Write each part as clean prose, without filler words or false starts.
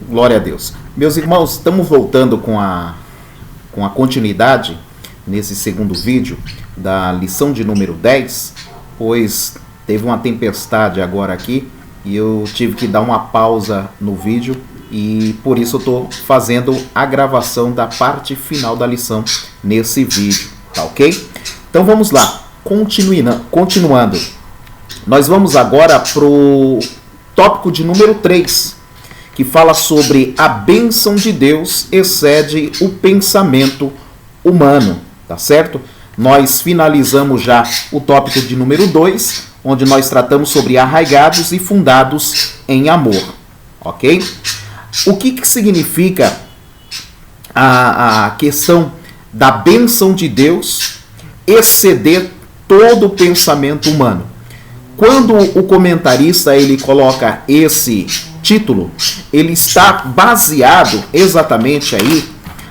Glória a Deus. Meus irmãos, estamos voltando com a continuidade nesse segundo vídeo da lição de número 10, pois teve uma tempestade agora aqui e eu tive que dar uma pausa no vídeo e por isso eu estou fazendo a gravação da parte final da lição nesse vídeo, tá ok? Então vamos lá, continuando. Nós vamos agora para o tópico de número 3, que fala sobre a bênção de Deus excede o pensamento humano, tá certo? Nós finalizamos já o tópico de número 2, onde nós tratamos sobre arraigados e fundados em amor, ok? O que significa a questão da bênção de Deus exceder todo o pensamento humano? Quando o comentarista ele coloca esse título, ele está baseado exatamente aí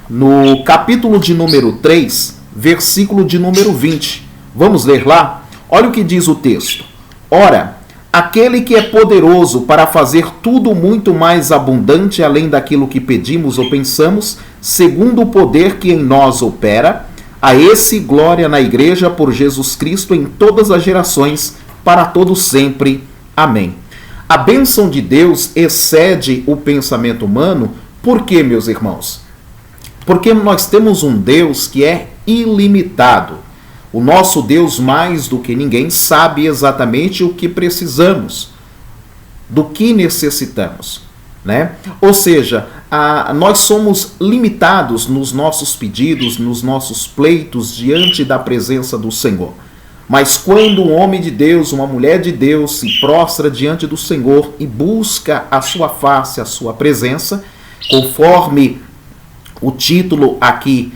no capítulo de número 3, versículo de número 20. Vamos ler lá? Olha o que diz o texto. Ora, aquele que é poderoso para fazer tudo muito mais abundante além daquilo que pedimos ou pensamos, segundo o poder que em nós opera, a esse glória na igreja por Jesus Cristo em todas as gerações, para todos sempre. Amém. A bênção de Deus excede o pensamento humano. Por quê, meus irmãos? Porque nós temos um Deus que é ilimitado. O nosso Deus, mais do que ninguém, sabe exatamente o que precisamos, do que necessitamos, né? Ou seja, nós somos limitados nos nossos pedidos, nos nossos pleitos diante da presença do Senhor. Mas quando um homem de Deus, uma mulher de Deus se prostra diante do Senhor e busca a sua face, a sua presença, conforme o título aqui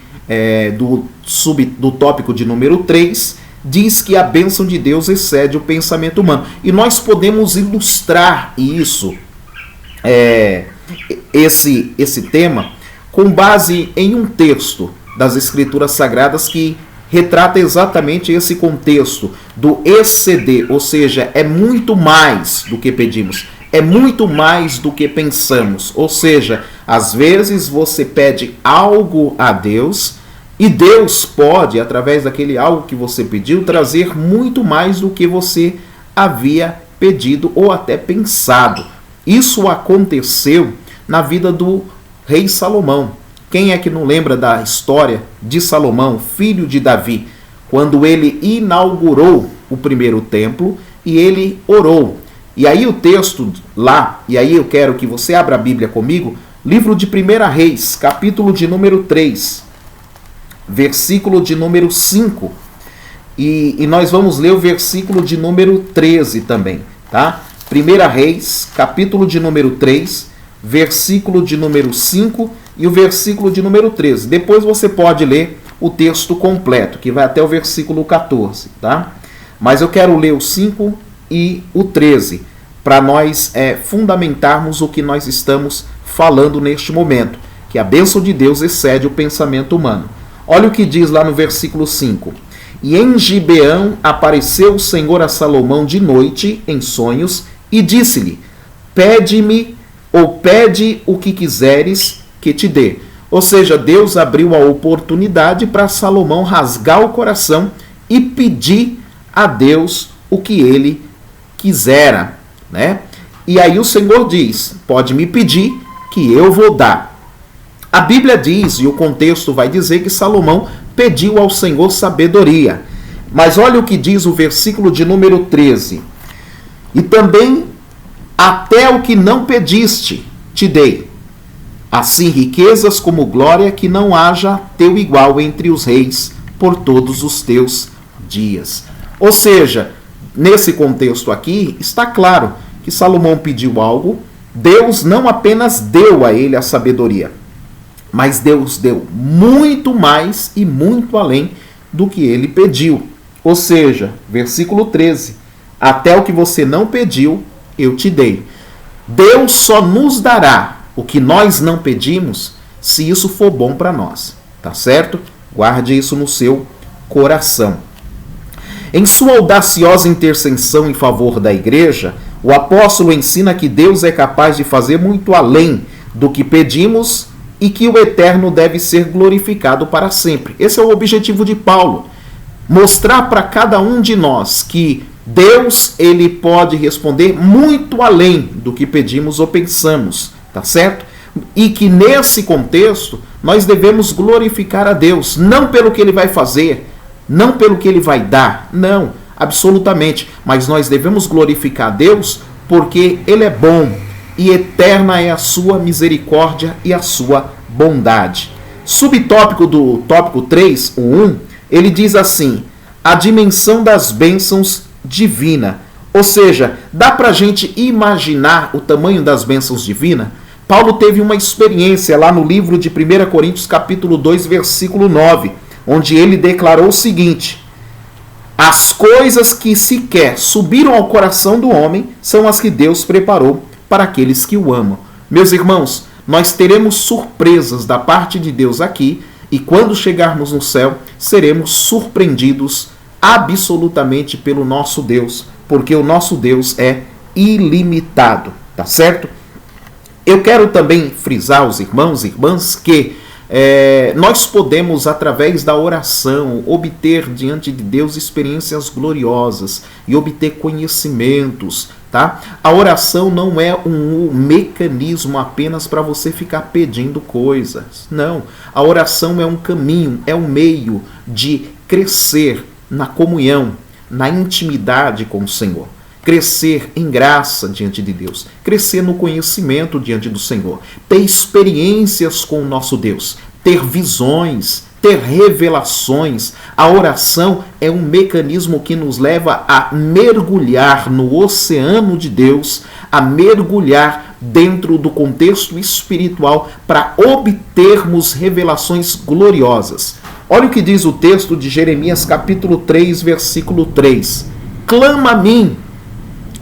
do tópico de número 3, diz que a bênção de Deus excede o pensamento humano. E nós podemos ilustrar isso, esse tema, com base em um texto das Escrituras Sagradas que retrata exatamente esse contexto do exceder, ou seja, é muito mais do que pedimos, é muito mais do que pensamos. Ou seja, às vezes você pede algo a Deus e Deus pode, através daquele algo que você pediu, trazer muito mais do que você havia pedido ou até pensado. Isso aconteceu na vida do rei Salomão. Quem é que não lembra da história de Salomão, filho de Davi, quando ele inaugurou o primeiro templo e ele orou? E aí o texto lá, e aí eu quero que você abra a Bíblia comigo, livro de 1 Reis, capítulo de número 3, versículo de número 5, e nós vamos ler o versículo de número 13 também, tá? 1 Reis, capítulo de número 3, versículo de número 5 e o versículo de número 13. Depois você pode ler o texto completo, que vai até o versículo 14, tá? Mas eu quero ler o 5 e o 13, para nós fundamentarmos o que nós estamos falando neste momento, que a bênção de Deus excede o pensamento humano. Olha o que diz lá no versículo 5. E em Gibeão apareceu o Senhor a Salomão de noite em sonhos e disse-lhe, pede-me ou pede o que quiseres que te dê. Ou seja, Deus abriu a oportunidade para Salomão rasgar o coração e pedir a Deus o que ele quisera, né? E aí o Senhor diz, pode me pedir que eu vou dar. A Bíblia diz, e o contexto vai dizer, que Salomão pediu ao Senhor sabedoria. Mas olha o que diz o versículo de número 13. E também até o que não pediste te dei, assim riquezas como glória, que não haja teu igual entre os reis por todos os teus dias. Ou seja, nesse contexto aqui, está claro que Salomão pediu algo, Deus não apenas deu a ele a sabedoria, mas Deus deu muito mais e muito além do que ele pediu. Ou seja, versículo 13, até o que você não pediu, eu te dei. Deus só nos dará o que nós não pedimos se isso for bom para nós, tá certo? Guarde isso no seu coração. Em sua audaciosa intercessão em favor da igreja, o apóstolo ensina que Deus é capaz de fazer muito além do que pedimos e que o Eterno deve ser glorificado para sempre. Esse é o objetivo de Paulo. Mostrar para cada um de nós que Deus, ele pode responder muito além do que pedimos ou pensamos, tá certo? E que nesse contexto nós devemos glorificar a Deus, não pelo que ele vai fazer, não pelo que ele vai dar, não, absolutamente, mas nós devemos glorificar a Deus porque ele é bom e eterna é a sua misericórdia e a sua bondade. Subtópico do tópico 3, o 1, ele diz assim: a dimensão das bênçãos divina. Ou seja, dá para a gente imaginar o tamanho das bênçãos divinas? Paulo teve uma experiência lá no livro de 1 Coríntios capítulo 2, versículo 9, onde ele declarou o seguinte: as coisas que sequer subiram ao coração do homem são as que Deus preparou para aqueles que o amam. Meus irmãos, nós teremos surpresas da parte de Deus aqui, e quando chegarmos no céu, seremos surpreendidos absolutamente pelo nosso Deus, porque o nosso Deus é ilimitado, tá certo? Eu quero também frisar aos irmãos e irmãs que nós podemos, através da oração, obter diante de Deus experiências gloriosas e obter conhecimentos, tá? A oração não é um mecanismo apenas para você ficar pedindo coisas. Não. A oração é um caminho, é um meio de crescer na comunhão, na intimidade com o Senhor. Crescer em graça diante de Deus, crescer no conhecimento diante do Senhor, ter experiências com o nosso Deus, ter visões, ter revelações. A oração é um mecanismo que nos leva a mergulhar no oceano de Deus, a mergulhar dentro do contexto espiritual para obtermos revelações gloriosas. Olha o que diz o texto de Jeremias capítulo 3, versículo 3. Clama a mim,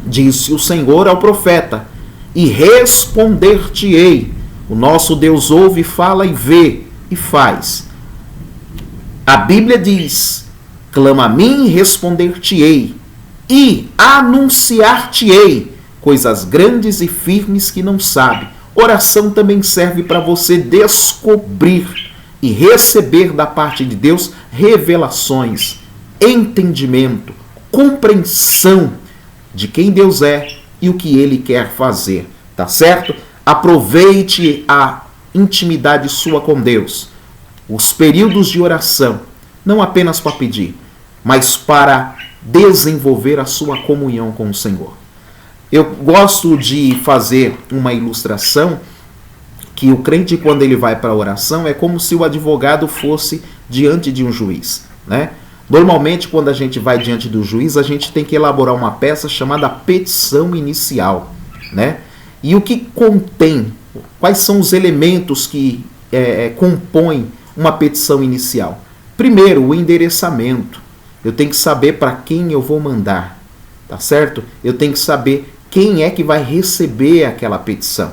disse o Senhor ao profeta, e responder-te-ei. O nosso Deus ouve, fala e vê e faz. A Bíblia diz: clama a mim e responder-te-ei, e anunciar-te-ei coisas grandes e firmes que não sabe. Oração também serve para você descobrir e receber da parte de Deus revelações, entendimento, compreensão de quem Deus é e o que Ele quer fazer, tá certo? Aproveite a intimidade sua com Deus, os períodos de oração, não apenas para pedir, mas para desenvolver a sua comunhão com o Senhor. Eu gosto de fazer uma ilustração que o crente, quando ele vai para a oração, é como se o advogado fosse diante de um juiz, né? Normalmente, quando a gente vai diante do juiz, a gente tem que elaborar uma peça chamada petição inicial, né? E o que contém, quais são os elementos que compõem uma petição inicial? Primeiro, o endereçamento. Eu tenho que saber para quem eu vou mandar, tá certo? Eu tenho que saber quem é que vai receber aquela petição,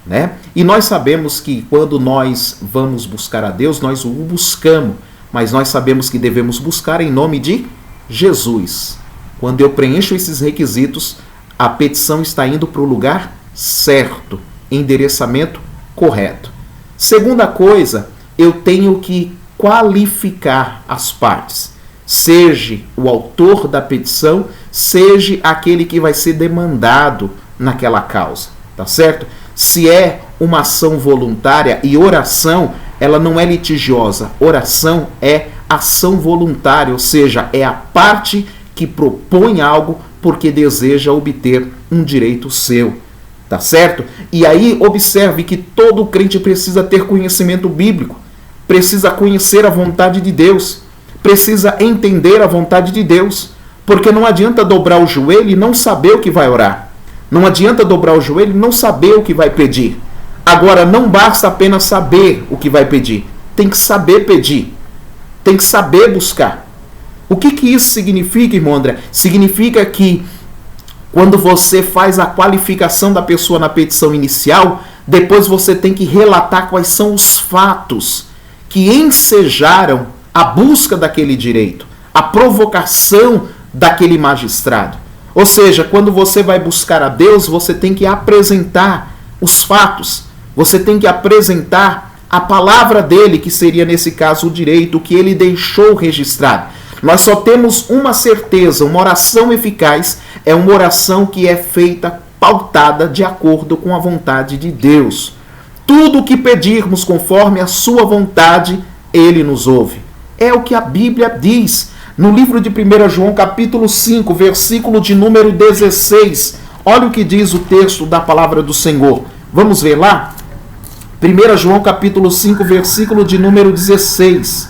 né? E nós sabemos que quando nós vamos buscar a Deus, nós o buscamos, mas nós sabemos que devemos buscar em nome de Jesus. Quando eu preencho esses requisitos, a petição está indo para o lugar certo, endereçamento correto. Segunda coisa, eu tenho que qualificar as partes. Seja o autor da petição, seja aquele que vai ser demandado naquela causa, tá certo? Se é uma ação voluntária, e oração, ela não é litigiosa. Oração é ação voluntária, ou seja, é a parte que propõe algo porque deseja obter um direito seu, tá certo? E aí observe que todo crente precisa ter conhecimento bíblico, precisa conhecer a vontade de Deus, precisa entender a vontade de Deus, porque não adianta dobrar o joelho e não saber o que vai orar. Não adianta dobrar o joelho e não saber o que vai pedir. Agora, não basta apenas saber o que vai pedir. Tem que saber pedir. Tem que saber buscar. O que isso significa, irmão André? Significa que quando você faz a qualificação da pessoa na petição inicial, depois você tem que relatar quais são os fatos que ensejaram a busca daquele direito, a provocação daquele magistrado. Ou seja, quando você vai buscar a Deus, você tem que apresentar os fatos. Você tem que apresentar a palavra dele, que seria nesse caso o direito, que ele deixou registrado. Nós só temos uma certeza: uma oração eficaz é uma oração que é feita pautada de acordo com a vontade de Deus. Tudo o que pedirmos conforme a sua vontade, ele nos ouve. É o que a Bíblia diz. No livro de 1 João, capítulo 5, versículo de número 16. Olha o que diz o texto da palavra do Senhor. Vamos ver lá? 1 João, capítulo 5, versículo de número 16.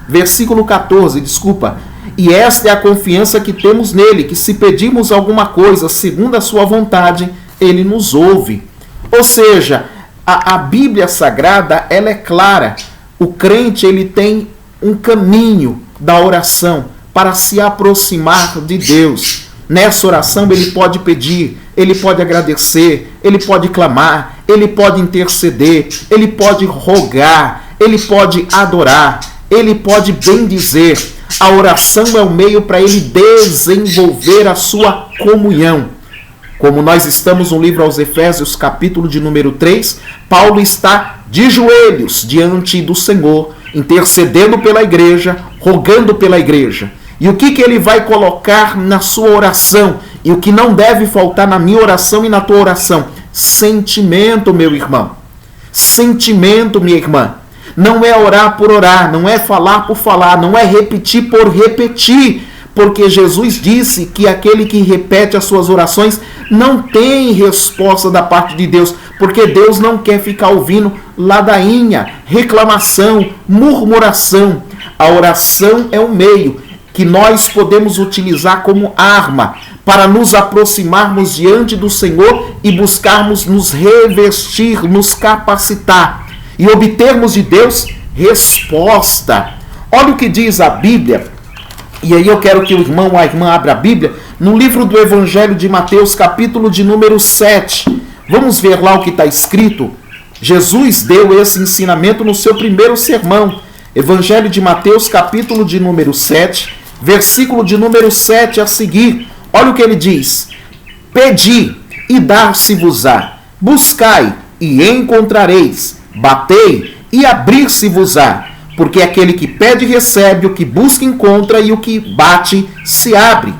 Versículo 14, desculpa. E esta é a confiança que temos nele, que se pedirmos alguma coisa segundo a sua vontade, ele nos ouve. Ou seja, a Bíblia Sagrada, ela é clara. O crente, ele tem um caminho da oração para se aproximar de Deus. Nessa oração ele pode pedir, ele pode agradecer, ele pode clamar, ele pode interceder, ele pode rogar, ele pode adorar, ele pode bendizer. A oração é o meio para ele desenvolver a sua comunhão. Como nós estamos no livro aos Efésios, capítulo de número 3, Paulo está de joelhos diante do Senhor, intercedendo pela igreja, rogando pela igreja. E o que ele vai colocar na sua oração? E o que não deve faltar na minha oração e na tua oração? Sentimento, meu irmão. Sentimento, minha irmã. Não é orar por orar, não é falar por falar, não é repetir por repetir. Porque Jesus disse que aquele que repete as suas orações não tem resposta da parte de Deus. Porque Deus não quer ficar ouvindo ladainha, reclamação, murmuração. A oração é um meio que nós podemos utilizar como arma para nos aproximarmos diante do Senhor e buscarmos nos revestir, nos capacitar e obtermos de Deus resposta. Olha o que diz a Bíblia, e aí eu quero que o irmão ou a irmã abra a Bíblia, no livro do Evangelho de Mateus, capítulo de número 7. Vamos ver lá o que está escrito. Jesus deu esse ensinamento no seu primeiro sermão. Evangelho de Mateus, capítulo de número 7, versículo de número 7 a seguir. Olha o que ele diz. Pedi e dar-se-vos-á. Buscai e encontrareis. Batei e abrir-se-vos-á. Porque aquele que pede recebe, o que busca encontra e o que bate se abre.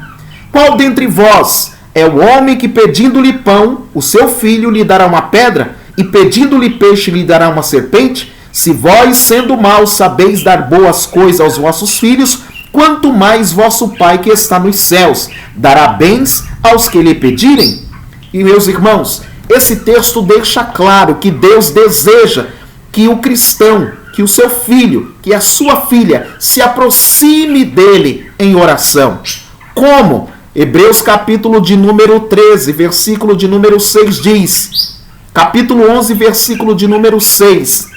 Qual dentre vós é o homem que pedindo-lhe pão, o seu filho lhe dará uma pedra? E pedindo-lhe peixe lhe dará uma serpente? Se vós, sendo maus, sabeis dar boas coisas aos vossos filhos, quanto mais vosso Pai que está nos céus dará bens aos que lhe pedirem? E meus irmãos, esse texto deixa claro que Deus deseja que o cristão, que o seu filho, que a sua filha se aproxime dele em oração. Como? Hebreus capítulo de número 13, versículo de número 6 diz, capítulo 11, versículo de número 6,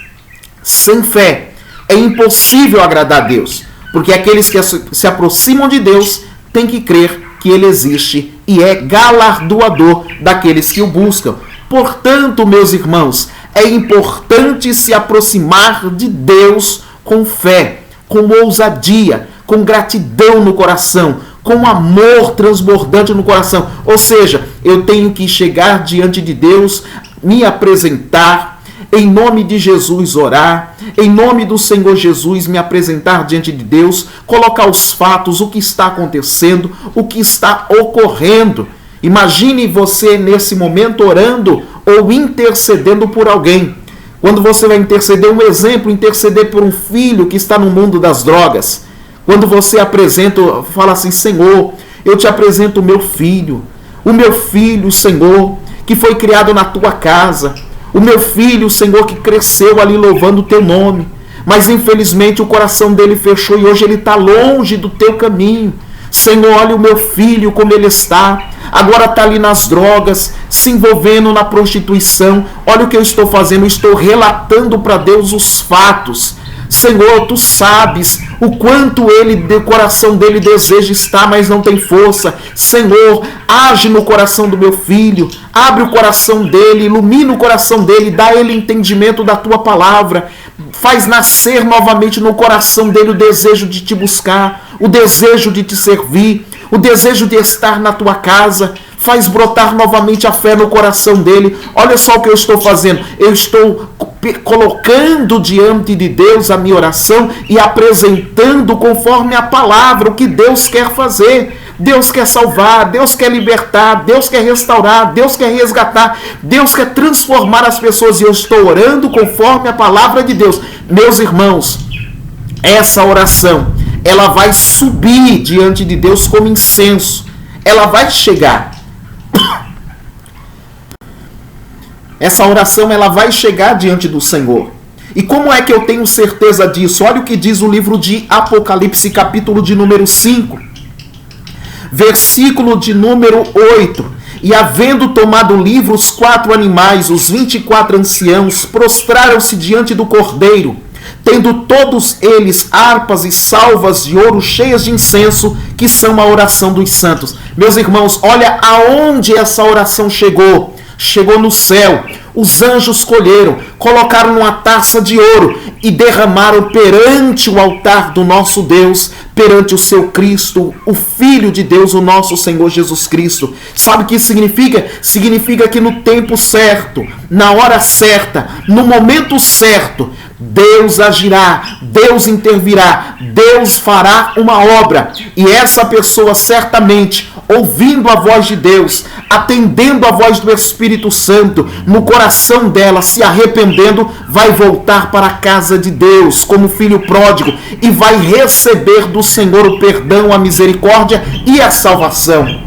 sem fé é impossível agradar a Deus, porque aqueles que se aproximam de Deus têm que crer que Ele existe e é galardoador daqueles que o buscam. Portanto, meus irmãos, é importante se aproximar de Deus com fé, com ousadia, com gratidão no coração, com amor transbordante no coração. Ou seja, eu tenho que chegar diante de Deus, me apresentar, em nome de Jesus orar, em nome do Senhor Jesus me apresentar diante de Deus, colocar os fatos, o que está acontecendo, o que está ocorrendo. Imagine você nesse momento orando ou intercedendo por alguém. Quando você vai interceder, um exemplo, interceder por um filho que está no mundo das drogas. Quando você apresenta, fala assim, Senhor, eu te apresento o meu filho, Senhor, que foi criado na tua casa, o meu filho, Senhor, que cresceu ali louvando o teu nome, mas infelizmente o coração dele fechou e hoje ele está longe do teu caminho. Senhor, olha o meu filho como ele está, agora está ali nas drogas, se envolvendo na prostituição. Olha o que eu estou fazendo, eu estou relatando para Deus os fatos. Senhor, tu sabes o quanto o coração dele deseja estar, mas não tem força. Senhor, age no coração do meu filho, abre o coração dele, ilumina o coração dele, dá ele entendimento da tua palavra, faz nascer novamente no coração dele o desejo de te buscar, o desejo de te servir, o desejo de estar na tua casa. faz brotar novamente a fé no coração dele. Olha só o que eu estou fazendo. Eu estou colocando diante de Deus a minha oração e apresentando conforme a palavra o que Deus quer fazer. Deus quer salvar, Deus quer libertar, Deus quer restaurar, Deus quer resgatar, Deus quer transformar as pessoas, e eu estou orando conforme a palavra de Deus. Meus irmãos, essa oração, ela vai subir diante de Deus como incenso. Ela vai chegar. Essa oração, ela vai chegar diante do Senhor. E como é que eu tenho certeza disso? Olha o que diz o livro de Apocalipse, capítulo de número 5, versículo de número 8. E havendo tomado o livro, os 4 animais, os 24 anciãos, prostraram-se diante do Cordeiro, tendo todos eles harpas e salvas de ouro cheias de incenso, que são a oração dos santos. Meus irmãos, olha aonde essa oração chegou. Chegou no céu. Os anjos colheram, colocaram numa taça de ouro e derramaram perante o altar do nosso Deus, perante o seu Cristo, o Filho de Deus, o nosso Senhor Jesus Cristo. Sabe o que isso significa? Significa que no tempo certo, na hora certa, no momento certo, Deus agirá, Deus intervirá, Deus fará uma obra. E essa pessoa certamente, ouvindo a voz de Deus, atendendo a voz do Espírito Santo, no coração dela, se arrependendo, vai voltar para a casa de Deus como filho pródigo e vai receber do Senhor o perdão, a misericórdia e a salvação.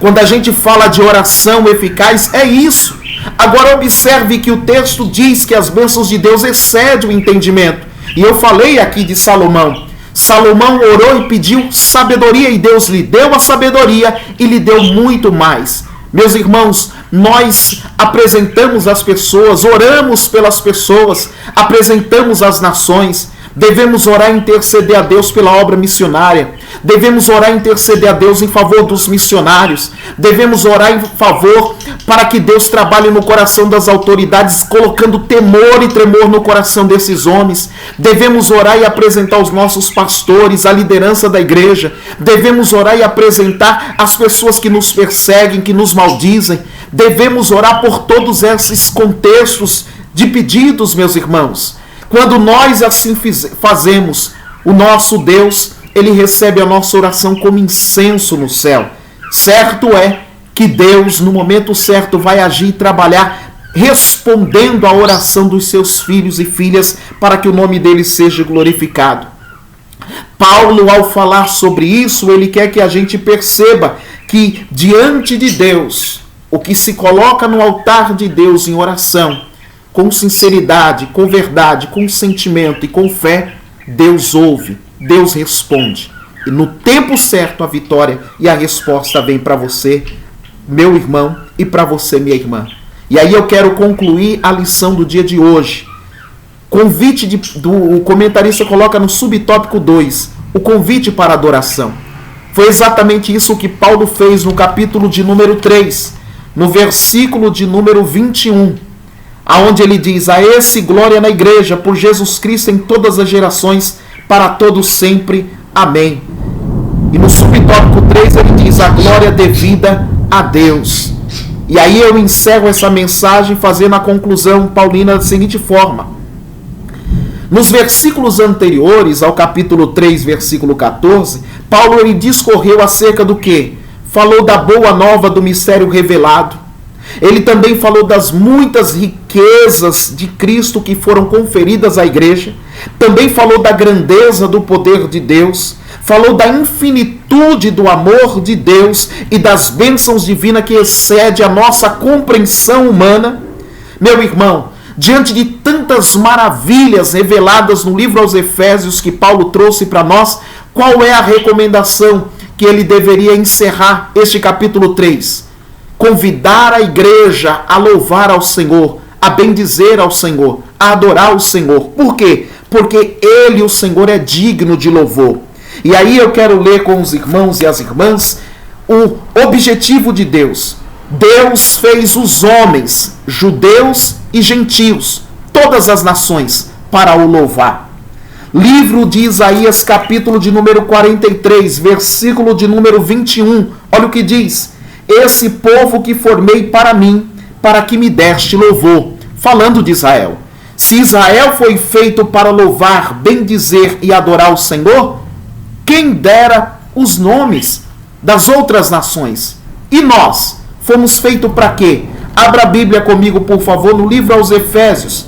Quando a gente fala de oração eficaz, é isso. Agora observe que o texto diz que as bênçãos de Deus excedem o entendimento. E eu falei aqui de Salomão. Salomão orou e pediu sabedoria e Deus lhe deu a sabedoria e lhe deu muito mais. Meus irmãos, nós apresentamos as pessoas, oramos pelas pessoas, apresentamos as nações. Devemos orar e interceder a Deus pela obra missionária. Devemos orar e interceder a Deus em favor dos missionários. Devemos orar em favor para que Deus trabalhe no coração das autoridades, colocando temor e tremor no coração desses homens. Devemos orar e apresentar os nossos pastores, a liderança da igreja. Devemos orar e apresentar as pessoas que nos perseguem, que nos maldizem. Devemos orar por todos esses contextos de pedidos, meus irmãos. Quando nós assim fazemos, o nosso Deus, ele recebe a nossa oração como incenso no céu. Certo é que Deus, no momento certo, vai agir e trabalhar, respondendo à oração dos seus filhos e filhas, para que o nome dele seja glorificado. Paulo, ao falar sobre isso, ele quer que a gente perceba que diante de Deus, o que se coloca no altar de Deus em oração, com sinceridade, com verdade, com sentimento e com fé, Deus ouve, Deus responde. E no tempo certo a vitória e a resposta vem para você, meu irmão, e para você, minha irmã. E aí eu quero concluir a lição do dia de hoje. Convite o comentarista coloca no subtópico 2, o convite para a adoração. Foi exatamente isso que Paulo fez no capítulo de número 3, no versículo de número 21. Aonde ele diz: a esse glória na igreja, por Jesus Cristo em todas as gerações, para todos sempre. Amém. E no subtópico 3 ele diz: a glória devida a Deus. E aí eu encerro essa mensagem fazendo a conclusão paulina da seguinte forma. Nos versículos anteriores ao capítulo 3, versículo 14, Paulo ele discorreu acerca do quê? Falou da boa nova do mistério revelado. Ele também falou das muitas riquezas de Cristo que foram conferidas à igreja. Também falou da grandeza do poder de Deus. Falou da infinitude do amor de Deus e das bênçãos divinas que excede a nossa compreensão humana. Meu irmão, diante de tantas maravilhas reveladas no livro aos Efésios que Paulo trouxe para nós, qual é a recomendação que ele deveria encerrar este capítulo 3? Convidar a igreja a louvar ao Senhor, a bendizer ao Senhor, a adorar o Senhor. Por quê? Porque Ele, o Senhor, é digno de louvor. E aí eu quero ler com os irmãos e as irmãs o objetivo de Deus. Deus fez os homens, judeus e gentios, todas as nações, para o louvar. Livro de Isaías, capítulo de número 43, versículo de número 21. Olha o que diz. esse povo que formei para mim, para que me deste louvor. Falando de Israel. Se Israel foi feito para louvar, bendizer e adorar o Senhor, quem dera os nomes das outras nações. E nós fomos feitos para quê? Abra a Bíblia comigo, por favor, no livro aos Efésios,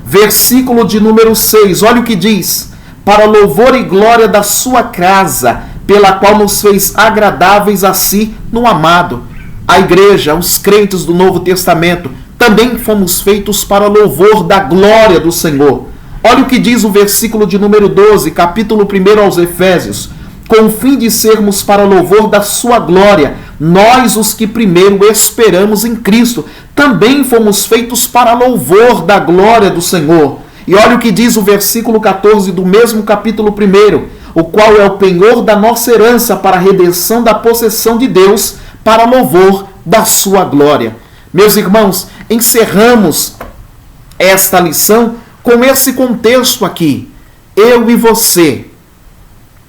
versículo de número 6. Olha o que diz: para louvor e glória da sua casa, pela qual nos fez agradáveis a si no amado. A igreja, os crentes do Novo Testamento, também fomos feitos para louvor da glória do Senhor. Olha o que diz o versículo de número 12, capítulo 1 aos Efésios. Com o fim de sermos para louvor da sua glória, nós, os que primeiro esperamos em Cristo, também fomos feitos para louvor da glória do Senhor. E olha o que diz o versículo 14 do mesmo capítulo 1, o qual é o penhor da nossa herança para a redenção da possessão de Deus, para louvor da sua glória. Meus irmãos, encerramos esta lição com esse contexto aqui. Eu e você,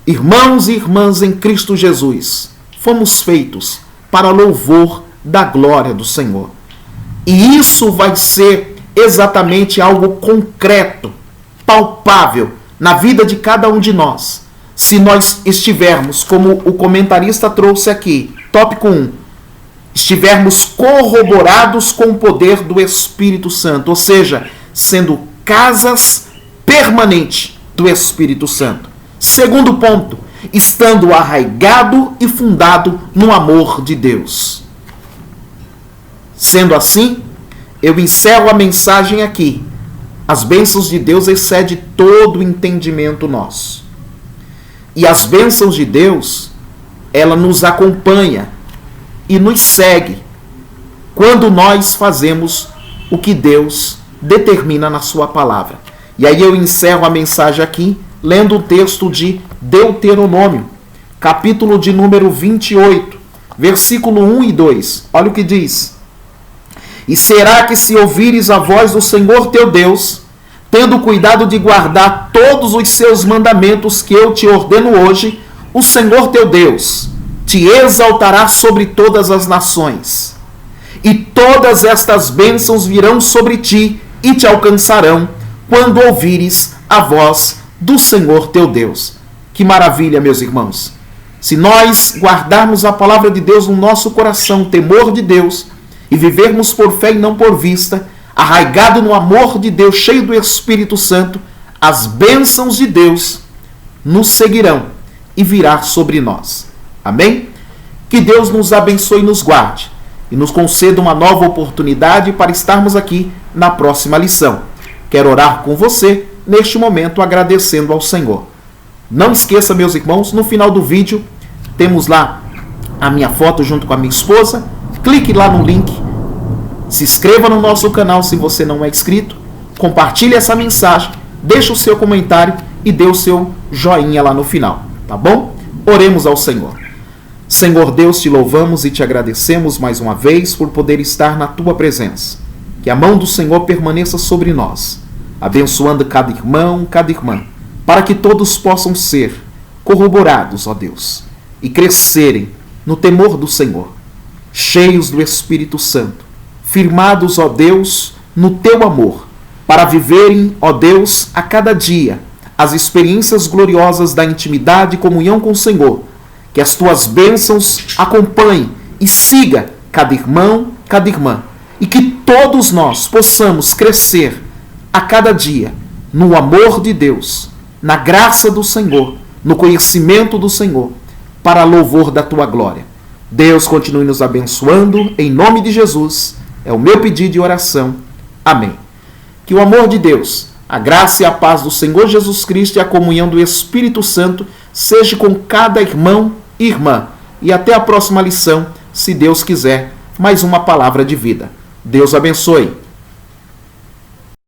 irmãos e irmãs em Cristo Jesus, fomos feitos para louvor da glória do Senhor. E isso vai ser exatamente algo concreto, palpável na vida de cada um de nós, se nós estivermos, como o comentarista trouxe aqui, tópico 1, estivermos corroborados com o poder do Espírito Santo, ou seja, sendo casas permanentes do Espírito Santo. Segundo ponto, estando arraigado e fundado no amor de Deus. Sendo assim, eu encerro a mensagem aqui. As bênçãos de Deus excedem todo o entendimento nosso. E as bênçãos de Deus, ela nos acompanha e nos segue quando nós fazemos o que Deus determina na sua palavra. E aí eu encerro a mensagem aqui, lendo o texto de Deuteronômio, capítulo de número 28, versículo 1 e 2. Olha o que diz: e será que se ouvires a voz do Senhor teu Deus, tendo cuidado de guardar todos os seus mandamentos que eu te ordeno hoje, o Senhor teu Deus te exaltará sobre todas as nações. E todas estas bênçãos virão sobre ti e te alcançarão quando ouvires a voz do Senhor teu Deus. Que maravilha, meus irmãos! Se nós guardarmos a palavra de Deus no nosso coração, temor de Deus, e vivermos por fé e não por vista, arraigado no amor de Deus, cheio do Espírito Santo, as bênçãos de Deus nos seguirão e virá sobre nós. Amém? Que Deus nos abençoe e nos guarde, e nos conceda uma nova oportunidade para estarmos aqui na próxima lição. Quero orar com você neste momento, agradecendo ao Senhor. Não esqueça, meus irmãos, no final do vídeo temos lá a minha foto junto com a minha esposa. Clique lá no link, se inscreva no nosso canal se você não é inscrito, compartilhe essa mensagem, deixe o seu comentário e dê o seu joinha lá no final, tá bom? Oremos ao Senhor. Senhor Deus, te louvamos e te agradecemos mais uma vez por poder estar na tua presença. Que a mão do Senhor permaneça sobre nós, abençoando cada irmão, cada irmã, para que todos possam ser corroborados, ó Deus, e crescerem no temor do Senhor, cheios do Espírito Santo, firmados, ó Deus, no teu amor, para viverem, ó Deus, a cada dia as experiências gloriosas da intimidade e comunhão com o Senhor. Que as tuas bênçãos acompanhem e siga cada irmão, cada irmã, e que todos nós possamos crescer a cada dia no amor de Deus, na graça do Senhor, no conhecimento do Senhor, para louvor da tua glória. Deus continue nos abençoando, em nome de Jesus, é o meu pedido e oração. Amém. Que o amor de Deus, a graça e a paz do Senhor Jesus Cristo e a comunhão do Espírito Santo seja com cada irmão e irmã. E até a próxima lição, se Deus quiser, mais uma palavra de vida. Deus abençoe.